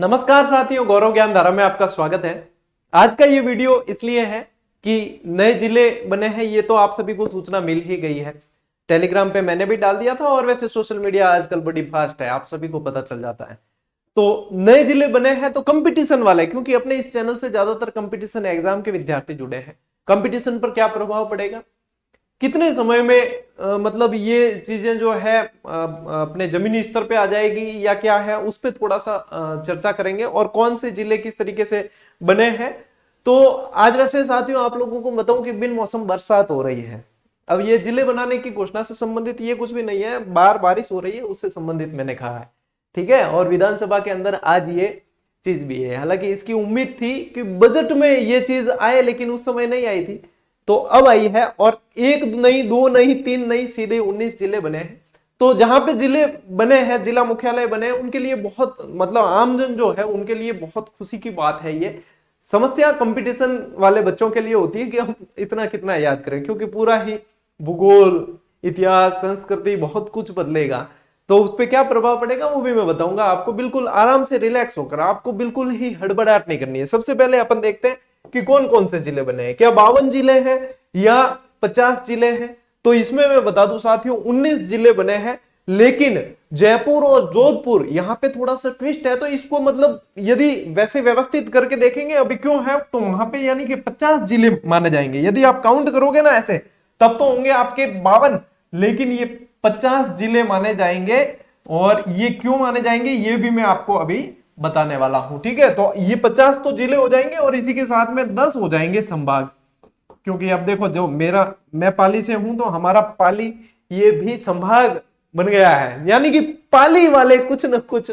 नमस्कार साथियों, गौरव ज्ञान धारा में आपका स्वागत है। आज का ये वीडियो इसलिए है कि नए जिले बने हैं, ये तो आप सभी को सूचना मिल ही गई है। टेलीग्राम पे मैंने भी डाल दिया था और वैसे सोशल मीडिया आजकल बड़ी फास्ट है, आप सभी को पता चल जाता है। तो नए जिले बने हैं तो कंपटीशन वाले, क्योंकि अपने इस चैनल से ज्यादातर कंपटीशन एग्जाम के विद्यार्थी जुड़े हैं। कंपटीशन पर क्या प्रभाव पड़ेगा, कितने समय में मतलब ये चीजें जो है अपने जमीनी स्तर पे आ जाएगी या क्या है, उस पे थोड़ा सा चर्चा करेंगे और कौन से जिले किस तरीके से बने हैं। तो आज वैसे साथियों आप लोगों को बताऊं कि बिन मौसम बरसात हो रही है। अब ये जिले बनाने की घोषणा से संबंधित ये कुछ भी नहीं है, बारिश हो रही है उससे संबंधित मैंने कहा है, ठीक है। और विधानसभा के अंदर आज ये चीज भी है। हालांकि इसकी उम्मीद थी कि बजट में ये चीज आए, लेकिन उस समय नहीं आई थी, तो अब आई है। और एक नहीं, दो नहीं, तीन नहीं, सीधे 19 जिले बने हैं। तो जहां पे जिले बने हैं, जिला मुख्यालय बने हैं, उनके लिए बहुत मतलब आमजन जो है उनके लिए बहुत खुशी की बात है। ये समस्या कंपटीशन वाले बच्चों के लिए होती है कि हम इतना कितना याद करें, क्योंकि पूरा ही भूगोल, इतिहास, संस्कृति बहुत कुछ बदलेगा। तो उस पर क्या प्रभाव पड़ेगा वो भी मैं बताऊंगा आपको, बिल्कुल आराम से रिलैक्स होकर। आपको बिल्कुल ही हड़बड़ाहट नहीं करनी है। सबसे पहले अपन देखते हैं कि कौन कौन से जिले बने हैं। क्या 52 जिले हैं या 50 जिले हैं? तो इसमें मैं बता दूं साथियों, 19 जिले बने हैं। लेकिन जयपुर और जोधपुर यहाँ पे थोड़ा सा ट्विस्ट है। तो इसको मतलब यदि वैसे व्यवस्थित करके देखेंगे अभी क्यों है, तो वहां पे यानी कि 50 जिले माने जाएंगे। यदि आप काउंट करोगे ना ऐसे, तब तो होंगे आपके 52, लेकिन ये 50 जिले माने जाएंगे। और ये क्यों माने जाएंगे ये भी मैं आपको अभी बताने वाला हूं, ठीक है। तो ये 50 तो जिले हो जाएंगे और इसी के साथ में 10 हो जाएंगे संभाग। क्योंकि अब देखो, जो मैं पाली से हूं, तो हमारा पाली ये भी संभाग बन गया है। यानी कि पाली वाले कुछ न कुछ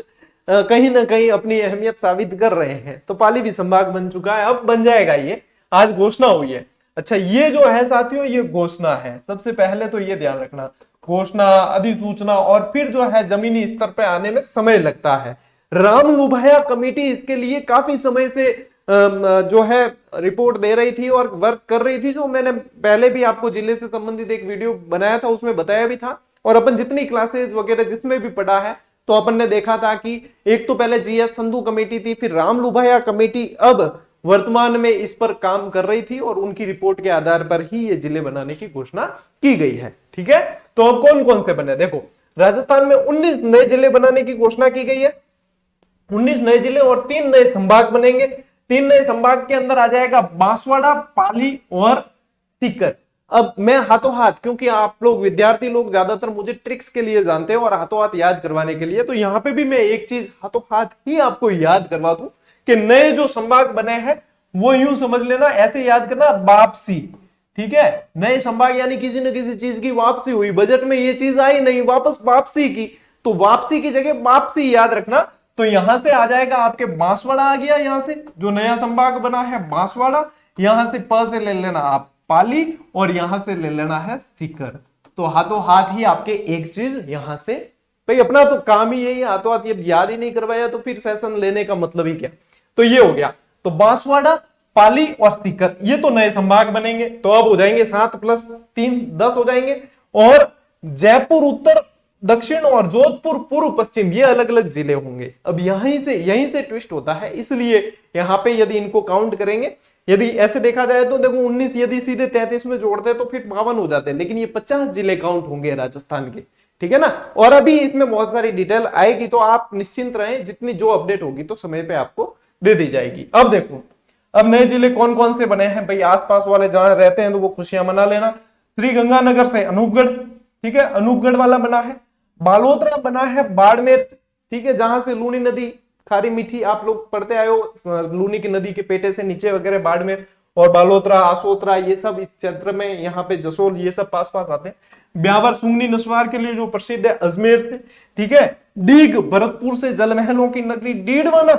कहीं ना कहीं अपनी अहमियत साबित कर रहे हैं। तो पाली भी संभाग बन चुका है, अब बन जाएगा। ये आज घोषणा हुई है। अच्छा, ये जो है साथियों, ये घोषणा है। सबसे पहले तो ये ध्यान रखना, घोषणा, अधिसूचना और फिर जो है जमीनी स्तर पे आने में समय लगता है। राम लुभाया कमेटी इसके लिए काफी समय से जो है रिपोर्ट दे रही थी और वर्क कर रही थी। जो मैंने पहले भी आपको जिले से संबंधित एक वीडियो बनाया था, उसमें बताया भी था। और अपन जितनी क्लासेस वगैरह जिसमें भी पढ़ा है, तो अपन ने देखा था कि एक तो पहले जीएस संधू कमेटी थी, फिर राम लुभाया कमेटी अब वर्तमान में इस पर काम कर रही थी और उनकी रिपोर्ट के आधार पर ही ये जिले बनाने की घोषणा की गई है, ठीक है। तो अब कौन कौन से बने, देखो राजस्थान में 19 नए जिले बनाने की घोषणा की गई है। 19 नए जिले और 3 नए संभाग बनेंगे। 3 नए संभाग के अंदर आ जाएगा बांसवाड़ा, पाली और सीकर। अब मैं हाथों हाथ, क्योंकि आप लोग विद्यार्थी लोग ज्यादातर मुझे ट्रिक्स के लिए जानते हैं और हाथों हाथ याद करवाने के लिए, तो यहां पे भी मैं एक चीज हाथों हाथ ही आपको याद करवा दूं कि नए जो संभाग बने हैं वो यूं समझ लेना, ऐसे याद करना, वापसी, ठीक है। नए संभाग यानी किसी न किसी चीज की वापसी हुई, बजट में ये चीज आई नहीं, वापस वापसी की, तो वापसी की जगह वापसी याद रखना। तो यहां से आ जाएगा आपके बांसवाड़ा आ गया, यहां से जो नया संभाग बना है बांसवाड़ा। यहां से प से ले लेना आप पाली और यहां से ले लेना है सीकर। तो हाथों हाथ ही आपके एक चीज यहां से, भाई अपना तो काम ही यही, हाथों हाथ ये याद ही नहीं करवाया तो फिर सेशन लेने का मतलब ही क्या। तो ये हो गया। तो बांसवाड़ा, पाली और सीकर ये तो नए संभाग बनेंगे। तो अब हो जाएंगे 7 + 3 10 हो जाएंगे। और जयपुर उत्तर, दक्षिण और जोधपुर पूर्व पश्चिम ये अलग अलग जिले होंगे। अब यहीं से ट्विस्ट होता है, इसलिए यहां पे यदि इनको काउंट करेंगे, यदि ऐसे देखा जाए तो देखो 19 यदि सीधे 33 में जोड़ते तो फिर 52 हो जाते हैं, लेकिन ये 50 जिले काउंट होंगे राजस्थान के, ठीक है ना। और अभी इसमें बहुत सारी डिटेल आएगी, तो आप निश्चिंत रहें, जितनी जो अपडेट होगी तो समय पे आपको दे दी जाएगी। अब देखो, अब नए जिले कौन कौन से बने हैं, भाई आसपास वाले जहां रहते हैं तो वो खुशियां मना लेना। श्री गंगानगर से अनूपगढ़, ठीक है, अनूपगढ़ वाला बना है। बालोतरा बना है बाड़मेर से, ठीक है, जहां से लूनी नदी खारी मीठी आप लोग पढ़ते आए हो, लूनी की नदी के पेटे से नीचे वगैरह बाड़मेर और बालोतरा, आसोतरा ये सब इस क्षेत्र में, यहाँ पे जसोल ये सब पास पास आते हैं। ब्यावर सुंगनी नस्वार के लिए जो प्रसिद्ध है अजमेर से, ठीक है। डीग भरतपुर से जलमहलों की नगरी। डीडवाना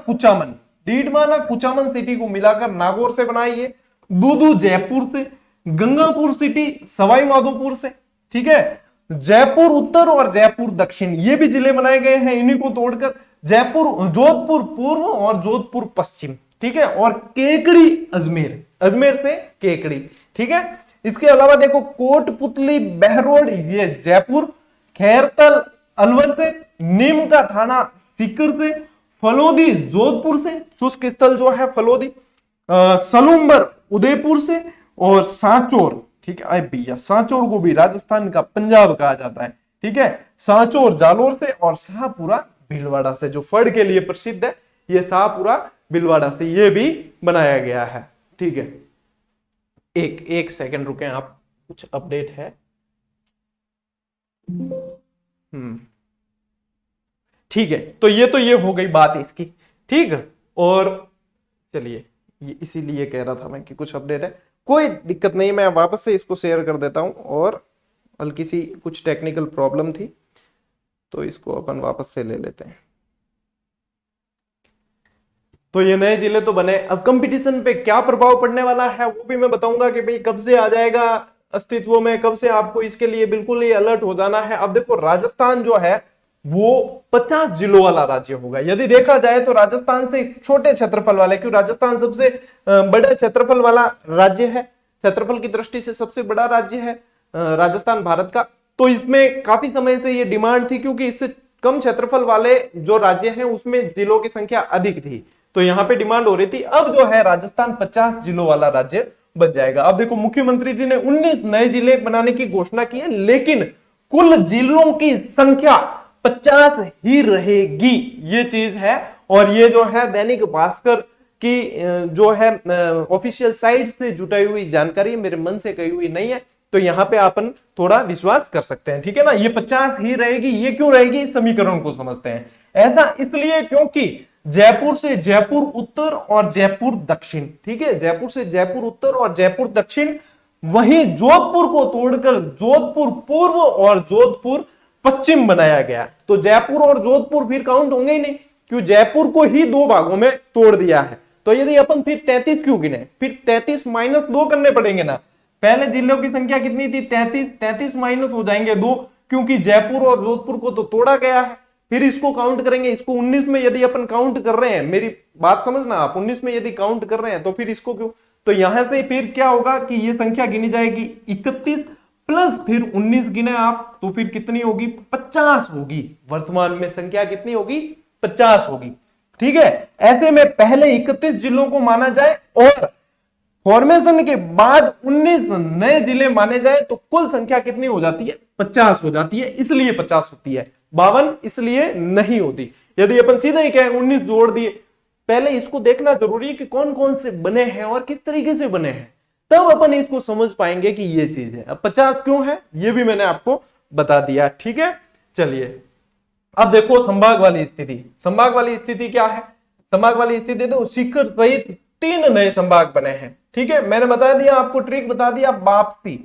कुचामन सिटी को मिलाकर नागौर से बनाइए। दूदू जयपुर से। गंगापुर सिटी सवाई माधोपुर से, ठीक है। जयपुर उत्तर और जयपुर दक्षिण ये भी जिले बनाए गए हैं, इन्हीं को तोड़कर। जोधपुर पूर्व और जोधपुर पश्चिम, ठीक है। और केकड़ी अजमेर से केकड़ी, ठीक है। इसके अलावा देखो कोटपुतली बहरोड ये जयपुर, खैरतल अलवर से, नीम का थाना सीकर से, फलोदी जोधपुर से, शुष्क स्थल जो है फलोदी, सलूम्बर उदयपुर से, और सांचौर, ठीक है भैया, सांचौर को भी राजस्थान का पंजाब कहा जाता है, ठीक है, सांचौर जालोर से, और शाहपुरा भीलवाड़ा से, जो फड़ के लिए प्रसिद्ध है, ये शाहपुरा भीलवाड़ा से ये भी बनाया गया है, ठीक है। एक सेकंड रुके आप, कुछ अपडेट है। ठीक है, तो ये हो गई बात इसकी, ठीक है। और चलिए, ये इसीलिए कह रहा था मैं कि कुछ अपडेट है, कोई दिक्कत नहीं, मैं वापस से इसको शेयर कर देता हूं। और हल्की सी कुछ टेक्निकल प्रॉब्लम थी, तो इसको अपन वापस से ले लेते हैं। तो ये नए जिले तो बने, अब कंपटीशन पे क्या प्रभाव पड़ने वाला है वो भी मैं बताऊंगा कि भाई कब से आ जाएगा अस्तित्व में, कब से आपको इसके लिए बिल्कुल ही अलर्ट हो जाना है। अब देखो, राजस्थान जो है वो 50 जिलों वाला राज्य होगा। यदि देखा जाए तो राजस्थान से छोटे क्षेत्रफल वाले, क्यों राजस्थान सबसे बड़े क्षेत्रफल वाला राज्य है, क्षेत्रफल की दृष्टि से सबसे बड़ा राज्य है राजस्थान भारत का। तो इसमें काफी समय से ये डिमांड थी, क्योंकि इससे कम क्षेत्रफल वाले जो राज्य हैं उसमें जिलों की संख्या अधिक थी, तो यहाँ पे डिमांड हो रही थी। अब जो है राजस्थान 50 जिलों वाला राज्य बन जाएगा। अब देखो, मुख्यमंत्री जी ने 19 नए जिले बनाने की घोषणा की है, लेकिन कुल जिलों की संख्या 50 ही रहेगी, ये चीज है। और ये जो है दैनिक भास्कर की जो है ऑफिशियल साइट से जुटाई हुई जानकारी, मेरे मन से कही हुई नहीं है, तो यहाँ पे अपन थोड़ा विश्वास कर सकते हैं, ठीक है ना। ये 50 ही रहेगी। ये क्यों रहेगी, इस समीकरण को समझते हैं। ऐसा इसलिए क्योंकि जयपुर से जयपुर उत्तर और जयपुर दक्षिण, ठीक है, जयपुर से जयपुर उत्तर और जयपुर दक्षिण, वहीं जोधपुर को तोड़कर जोधपुर पूर्व और जोधपुर पश्चिम बनाया गया। तो जयपुर और जोधपुर फिर काउंट होंगे ही नहीं, क्यों जयपुर को ही दो भागों में तोड़ दिया है। तो यदि अपन फिर 33 क्यों गिने, फिर 33 माइनस 2 करने पड़ेंगे ना। पहले जिलों की संख्या कितनी थी, 33 माइनस हो जाएंगे 2, क्योंकि जयपुर और जोधपुर को तो तोड़ा गया है। फिर इसको काउंट करेंगे, इसको 19 में यदि अपन काउंट कर रहे हैं, मेरी बात समझना आप, 19 में यदि काउंट कर रहे हैं तो फिर इसको क्यों, तो यहां से फिर क्या होगा कि ये संख्या गिनी जाएगी 31 प्लस फिर 19 गिने आप, तो फिर कितनी होगी, 50 होगी। वर्तमान में संख्या कितनी होगी, 50 होगी, ठीक है। ऐसे में पहले 31 जिलों को माना जाए और फॉर्मेशन के बाद 19 नए जिले माने जाए, तो कुल संख्या कितनी हो जाती है, 50 हो जाती है। इसलिए 50 होती है, 52 इसलिए नहीं होती। यदि अपन सीधे ही कहें 19 जोड़ दिए, पहले इसको देखना जरूरी है कि कौन कौन से बने हैं और किस तरीके से बने हैं, तब अपन इसको समझ पाएंगे कि ये चीज है। अब 50 क्यों है ये भी मैंने आपको बता दिया, ठीक है। चलिए, अब देखो संभाग वाली स्थिति। संभाग वाली स्थिति क्या है, संभाग वाली स्थिति तो सीकर सहित 3 नए संभाग बने हैं, ठीक है। मैंने बता दिया आपको, ट्रिक बता दिया, वापसी,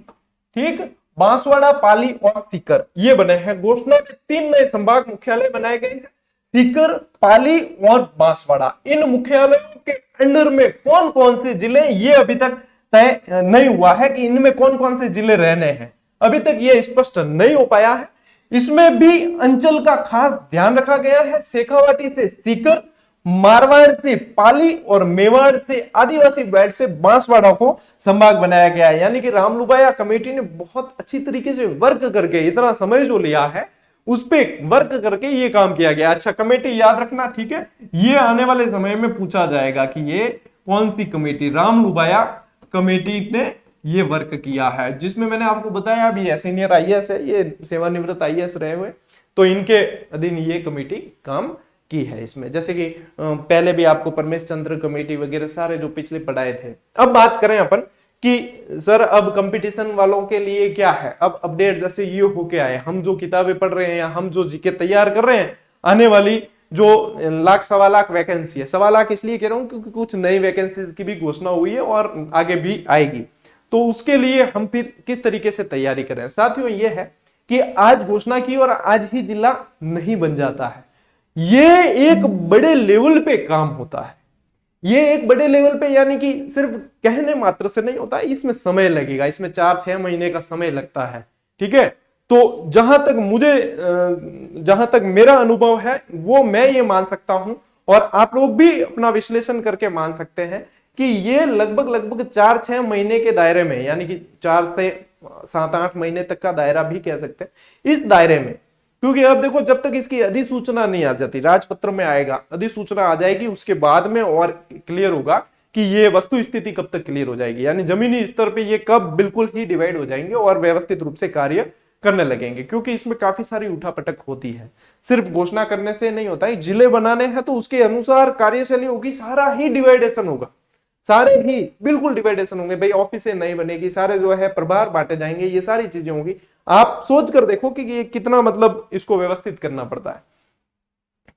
ठीक, बांसवाड़ा, पाली और सीकर ये बने हैं। घोषणा में 3 नए संभाग मुख्यालय बनाए गए हैं, सीकर, पाली और बांसवाड़ा। इन मुख्यालयों के अंडर में कौन कौन से जिले, ये अभी तक तय नहीं हुआ है कि इनमें कौन कौन से जिले रहने हैं, अभी तक ये स्पष्ट नहीं हो पाया है। इसमें भी अंचल का खास ध्यान रखा गया है। शेखावाटी से सीकर, मारवाड़ से पाली और मेवाड़ से आदिवासी बेल्ट से बांसवाड़ा को संभाग बनाया गया है। यानी कि रामलुबाया कमेटी ने बहुत अच्छी तरीके से वर्क करके, इतना समय जो लिया है उस पे वर्क करके ये काम किया गया। अच्छा, कमेटी याद रखना, ठीक है, ये आने वाले समय में पूछा जाएगा कि ये कौन सी कमेटी, रामलुबाया कमेटी ने ये वर्क किया है, जिसमें मैंने आपको बताया अभी सीनियर आईएएस है, ये सेवानिवृत्त आईएएस रहे हुए, तो इनके अधीन ये कमेटी काम की है इसमें। जैसे कि पहले भी आपको परमेश चंद्र कमेटी वगैरह सारे जो पिछले पढ़ाए थे। अब बात करें अपन कि सर अब कंपटीशन वालों के लिए क्या है, अब अपडेट जैसे ये होके आए, हम जो किताबें पढ़ रहे हैं या हम जो जीके तैयार कर रहे हैं, आने वाली जो 1 सवा लाख वैकेंसी है, 1 लाख इसलिए कह रहा हूं क्योंकि कुछ नई वैकेंसीज की भी घोषणा हुई है और आगे भी आएगी, तो उसके लिए हम फिर किस तरीके से तैयारी करें। साथियों, ये है कि आज घोषणा की और आज ही जिला नहीं बन जाता है, ये एक बड़े लेवल पे काम होता है। ये एक बड़े लेवल पे यानी कि सिर्फ कहने मात्र से नहीं होता, इसमें समय लगेगा, इसमें 4-6 महीने का समय लगता है, ठीक है। तो जहां तक मेरा अनुभव है वो मैं ये मान सकता हूं, और आप लोग भी अपना विश्लेषण करके मान सकते हैं कि ये लगभग 4-6 महीने के दायरे में, यानी कि 4 से 7-8 महीने तक का दायरा भी कह सकते हैं, इस दायरे में क्योंकि अब देखो जब तक इसकी अधिसूचना नहीं आ जाती, राजपत्र में आएगा, अधिसूचना आ जाएगी, उसके बाद में और क्लियर होगा कि ये वस्तु स्थिति कब तक क्लियर हो जाएगी, यानी जमीनी स्तर पे ये कब बिल्कुल ही डिवाइड हो जाएंगे और व्यवस्थित रूप से कार्य करने लगेंगे। क्योंकि इसमें काफी सारी उठापटक होती है, सिर्फ घोषणा करने से नहीं होता है। जिले बनाने हैं तो उसके अनुसार कार्यशैली होगी, सारा ही डिवाइडेशन होगा, सारे ही बिल्कुल डिवाइडेशन होंगे भाई, ऑफिसें नहीं बनेगी, सारे जो है प्रभार बांटे जाएंगे, ये सारी चीजें होंगी। आप सोच कर देखो कि ये कितना मतलब इसको व्यवस्थित करना पड़ता है।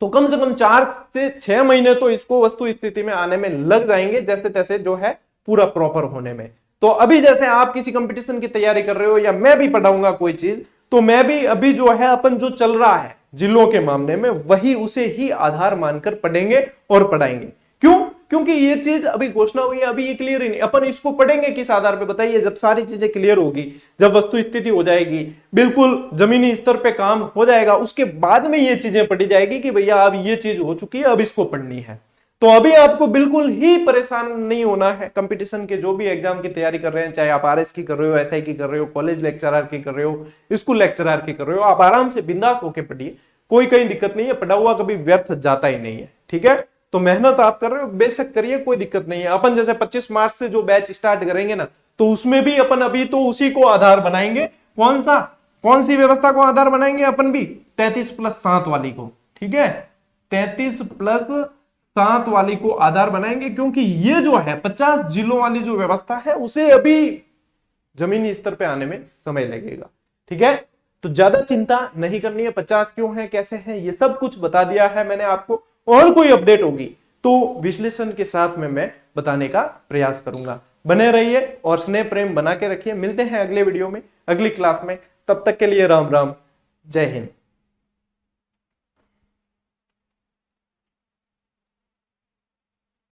तो कम से कम 4 से 6 महीने तो इसको वस्तु स्थिति में आने में लग जाएंगे, जैसे तैसे जो है पूरा प्रॉपर होने में। तो अभी जैसे आप किसी कंपटीशन की तैयारी कर रहे हो या मैं भी पढ़ाऊंगा कोई चीज, तो मैं भी अभी जो है अपन जो चल रहा है जिलों के मामले में वही उसे ही आधार मानकर पढ़ेंगे और पढ़ाएंगे। क्यों? क्योंकि ये चीज अभी घोषणा हुई है, अभी ये क्लियर ही नहीं। अपन इसको पढ़ेंगे किस आधार पे बताइए? जब सारी चीजें क्लियर होगी, जब वस्तु स्थिति हो जाएगी, बिल्कुल जमीनी स्तर पे काम हो जाएगा, उसके बाद में ये चीजें पढ़ी जाएगी कि भैया अब ये चीज हो चुकी है, अब इसको पढ़नी है। तो अभी आपको बिल्कुल ही परेशान नहीं होना है। कंपटीशन के जो भी एग्जाम की तैयारी कर रहे हैं, चाहे आप आरएस की कर रहे हो, एसआई की कर रहे हो, कॉलेज लेक्चरर की कर रहे हो, स्कूल लेक्चरर की कर रहे हो, आप आराम से बिंदास होकर पढ़िए, कोई कहीं दिक्कत नहीं है। पढ़ा हुआ कभी व्यर्थ जाता ही नहीं है, ठीक है? तो मेहनत आप कर रहे हो, बेशक करिए, कोई दिक्कत नहीं है। अपन जैसे 25 मार्च से जो बैच स्टार्ट करेंगे ना, तो उसमें भी अपन अभी तो उसी को आधार बनाएंगे। कौन सी व्यवस्था को आधार बनाएंगे? अपन भी 33+7 वाली को, ठीक है? 33+7 वाली को आधार बनाएंगे, क्योंकि ये जो है 50 जिलों वाली जो व्यवस्था है उसे अभी जमीनी स्तर पे आने में समय लगेगा, ठीक है? तो ज्यादा चिंता नहीं करनी है। 50 क्यों है, कैसे है, ये सब कुछ बता दिया है मैंने आपको। और कोई अपडेट होगी तो विश्लेषण के साथ में मैं बताने का प्रयास करूंगा। बने रहिए और स्नेह प्रेम बना के रखिए। मिलते हैं अगले वीडियो में, अगली क्लास में। तब तक के लिए राम राम, जय हिंद।